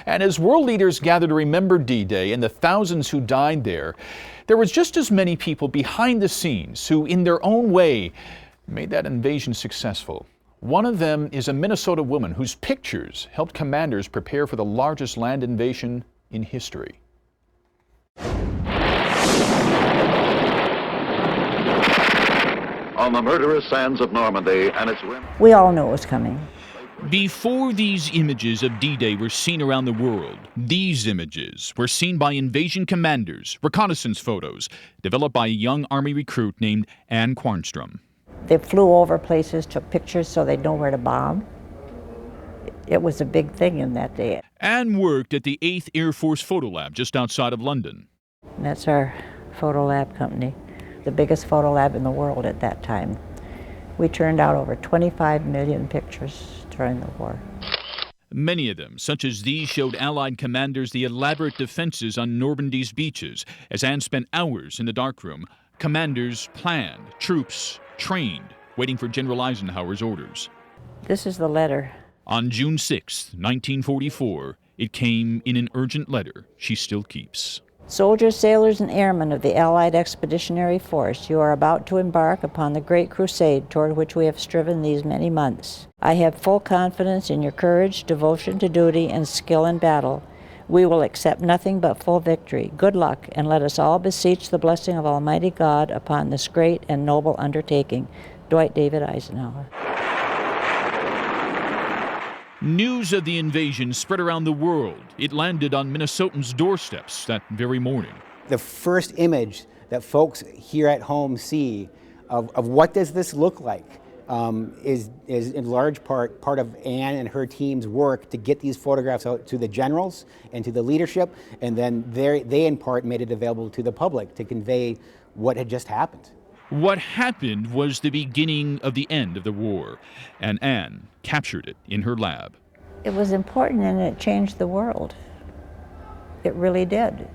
And as world leaders gathered to remember D-Day and the thousands who died there was just as many people behind the scenes who, in their own way, made that invasion successful. One of them is a Minnesota woman whose pictures helped commanders prepare for the largest land invasion in history. On the murderous sands of Normandy and its rim. We all knew it was coming. Before these images of D-Day were seen around the world, these images were seen by invasion commanders, reconnaissance photos, developed by a young Army recruit named Anne Quarnstrom. They flew over places, took pictures so they'd know where to bomb. It was a big thing in that day. Anne worked at the 8th Air Force Photo Lab just outside of London. And that's our photo lab company, the biggest photo lab in the world at that time. We turned out over 25 million pictures during the war. Many of them, such as these, showed Allied commanders the elaborate defenses on Normandy's beaches. As Anne spent hours in the darkroom, commanders planned, troops trained, waiting for General Eisenhower's orders. This is the letter. On June 6, 1944, it came in an urgent letter she still keeps. Soldiers, sailors, and airmen of the Allied Expeditionary Force, you are about to embark upon the great crusade toward which we have striven these many months. I have full confidence in your courage, devotion to duty, and skill in battle. We will accept nothing but full victory. Good luck, and let us all beseech the blessing of Almighty God upon this great and noble undertaking. Dwight David Eisenhower. News of the invasion spread around the world. It landed on Minnesotans' doorsteps that very morning. The first image that folks here at home see of what does this look like is in large part of Anne and her team's work to get these photographs out to the generals and to the leadership, and then they in part made it available to the public to convey what had just happened. What happened was the beginning of the end of the war, and Anne captured it in her lab. It was important and it changed the world. It really did.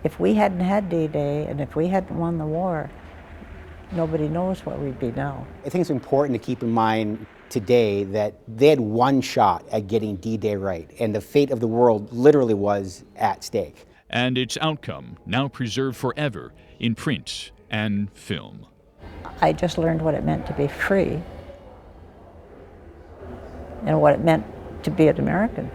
If we hadn't had D-Day and if we hadn't won the war, nobody knows what we'd be now. I think it's important to keep in mind today that they had one shot at getting D-Day right, and the fate of the world literally was at stake. And its outcome, now preserved forever in print and film. I just learned what it meant to be free and what it meant to be an American.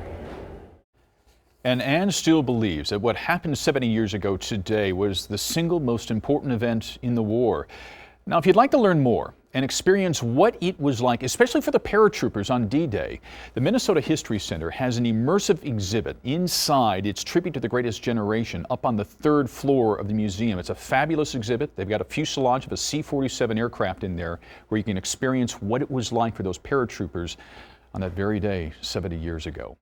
And Anne still believes that what happened 70 years ago today was the single most important event in the war. Now, if you'd like to learn more and experience what it was like, especially for the paratroopers on D-Day, the Minnesota History Center has an immersive exhibit inside its tribute to the greatest generation up on the 3rd floor of the museum. It's a fabulous exhibit. They've got a fuselage of a C-47 aircraft in there where you can experience what it was like for those paratroopers on that very day 70 years ago.